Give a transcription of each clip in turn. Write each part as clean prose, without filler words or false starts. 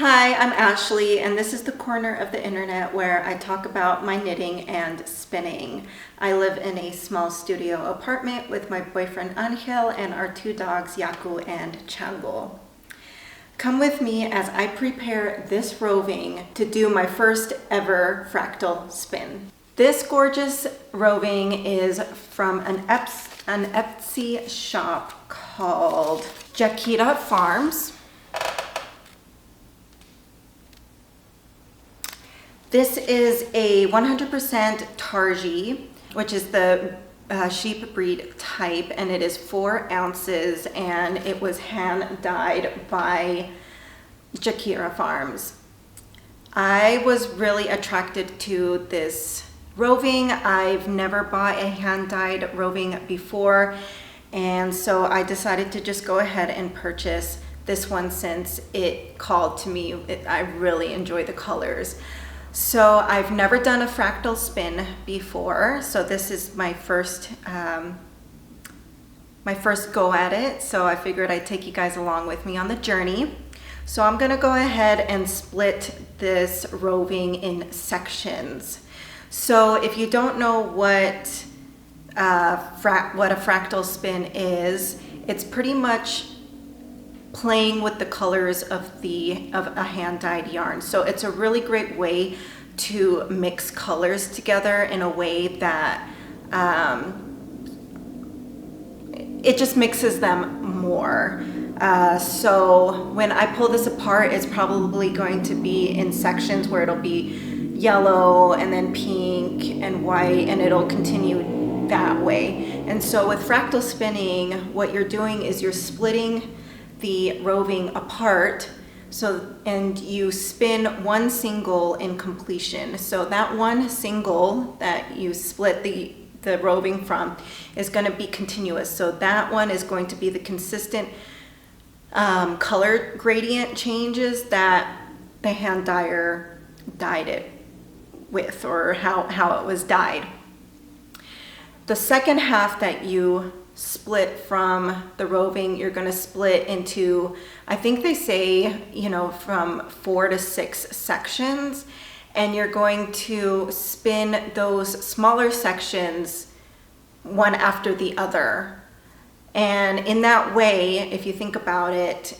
Hi, I'm Ashley, and this is the corner of the internet where I talk about my knitting and spinning. I live in a small studio apartment with my boyfriend Angel and our two dogs Yaku and Chango. Come with me as I prepare this roving to do my first ever fractal spin. This gorgeous roving is from an Etsy shop called Jaquita Farms. This is a 100% Targi, which is the sheep breed type, and it is 4 ounces, and it was hand dyed by Jaquita Farms. I was really attracted to this roving. I've never bought a hand dyed roving before, and so I decided to just go ahead and purchase this one since it called to me. I really enjoy the colors. So I've never done a fractal spin before, so this is my first go at it. So I figured I'd take you guys along with me on the journey. So I'm gonna go ahead and split this roving in sections. So if you don't know what a fractal spin is, it's pretty much playing with the colors of a hand-dyed yarn. So it's a really great way to mix colors together in a way that it just mixes them more. So when I pull this apart, it's probably going to be in sections where it'll be yellow and then pink and white, and it'll continue that way. And so with fractal spinning, what you're doing is you're splitting the roving apart, and you spin one single in completion. So that one single that you split the roving from is going to be continuous. So that one is going to be the consistent color gradient changes that the hand dyer dyed it with, or how it was dyed. The second half that you split from the roving, you're going to split into, I think they say, from 4 to 6 sections, and you're going to spin those smaller sections one after the other. And in that way, if you think about it,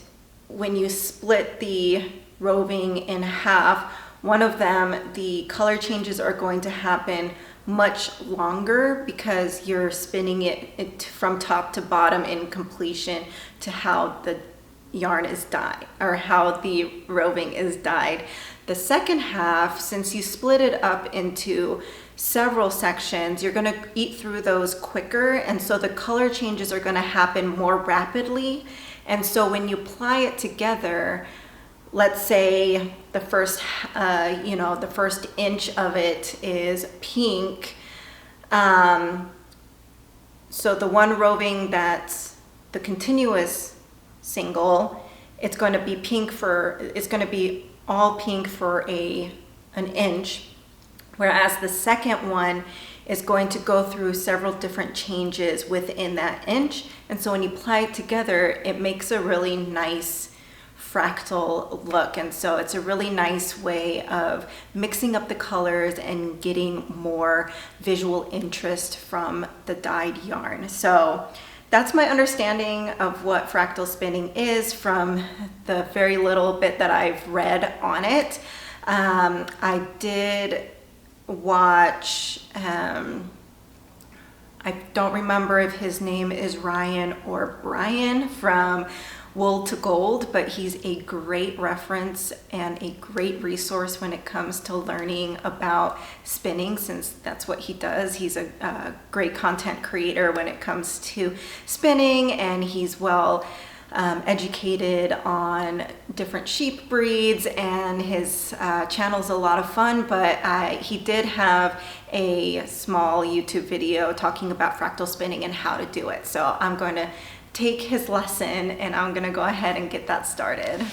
when you split the roving in half, one of them, the color changes are going to happen much longer because you're spinning it from top to bottom in completion to how the yarn is dyed, or how the roving is dyed. The second half, since you split it up into several sections, you're going to eat through those quicker, and so the color changes are going to happen more rapidly. And so when you apply it together, let's say the first inch of it is pink. So the one roving that's the continuous single, it's going to be all pink for an inch, whereas the second one is going to go through several different changes within that inch. And so when you apply it together, it makes a really nice fractal look. And so it's a really nice way of mixing up the colors and getting more visual interest from the dyed yarn. So that's my understanding of what fractal spinning is from the very little bit that I've read on it. I did watch, I don't remember if his name is Ryan or Brian from Wool to Gold, but he's a great reference and a great resource when it comes to learning about spinning, since that's what he does. He's a great content creator when it comes to spinning, and he's well educated on different sheep breeds, and his channel's a lot of fun. But he did have a small YouTube video talking about fractal spinning and how to do it. So I'm going to take his lesson, and I'm going to go ahead and get that started.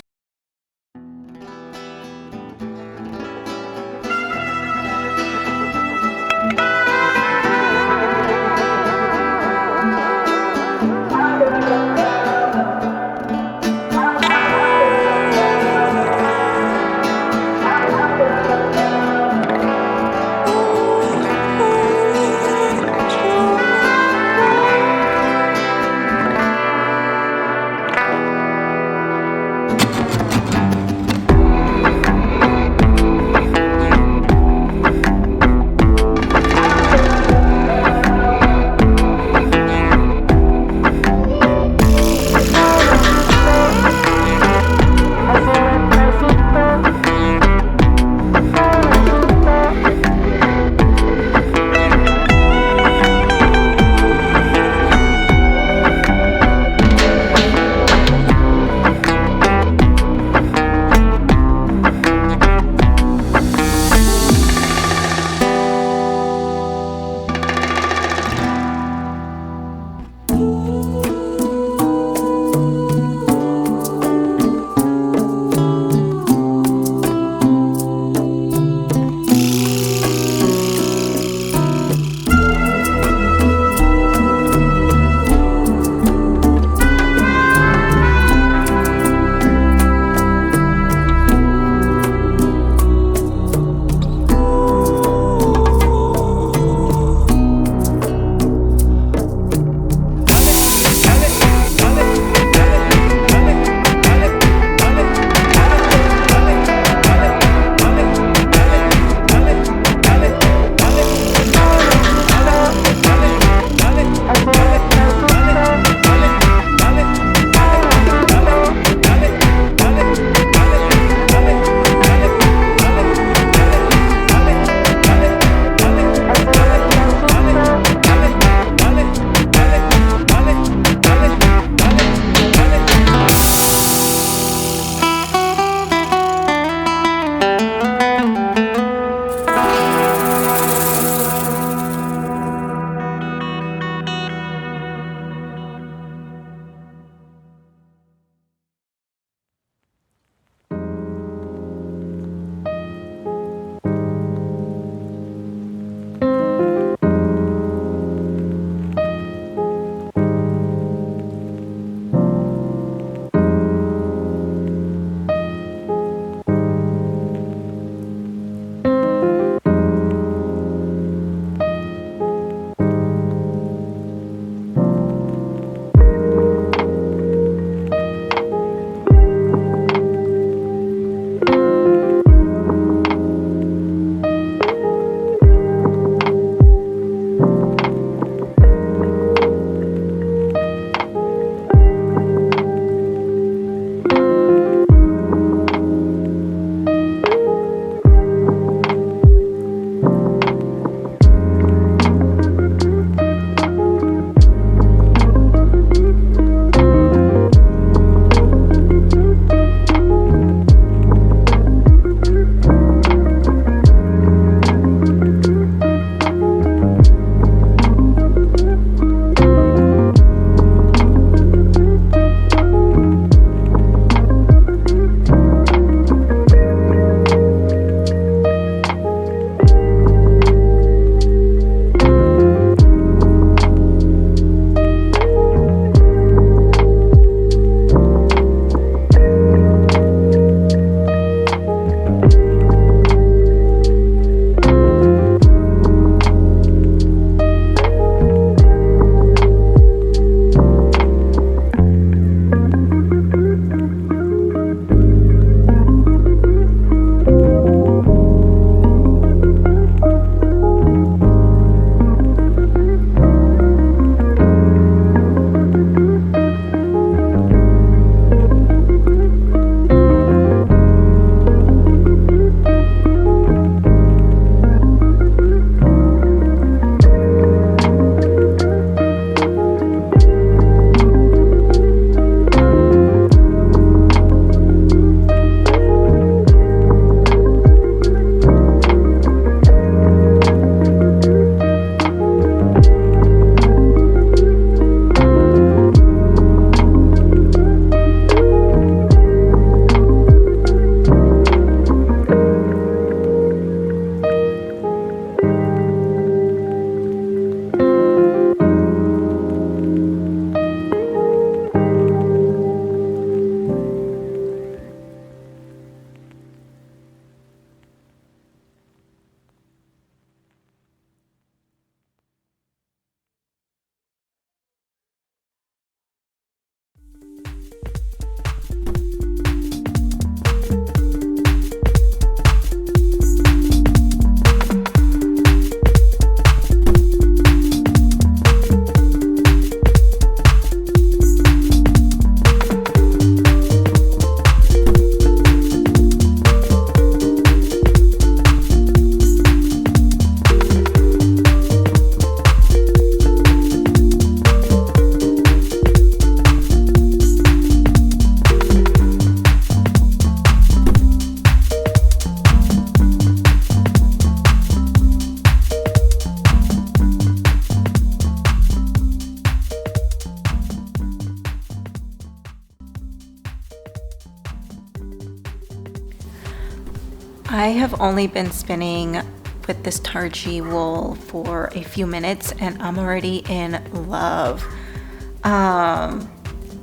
I have only been spinning with this Tarji wool for a few minutes and I'm already in love.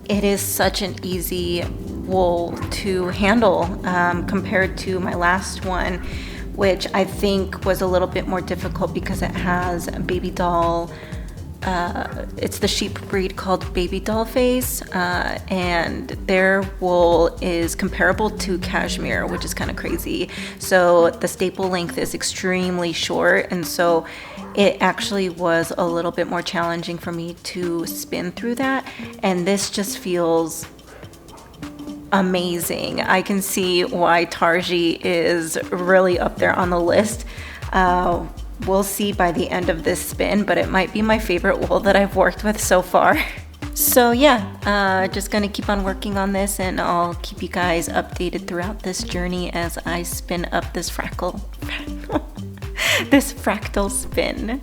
It is such an easy wool to handle compared to my last one, which I think was a little bit more difficult because it has a baby doll. It's the sheep breed called Baby Doll Face, and their wool is comparable to cashmere, which is kind of crazy. So the staple length is extremely short, and so it actually was a little bit more challenging for me to spin through that. And this just feels amazing. I can see why Tarji is really up there on the list. We'll see by the end of this spin, but it might be my favorite wool that I've worked with so far. So yeah, just gonna keep on working on this and I'll keep you guys updated throughout this journey as I spin up this fractal spin.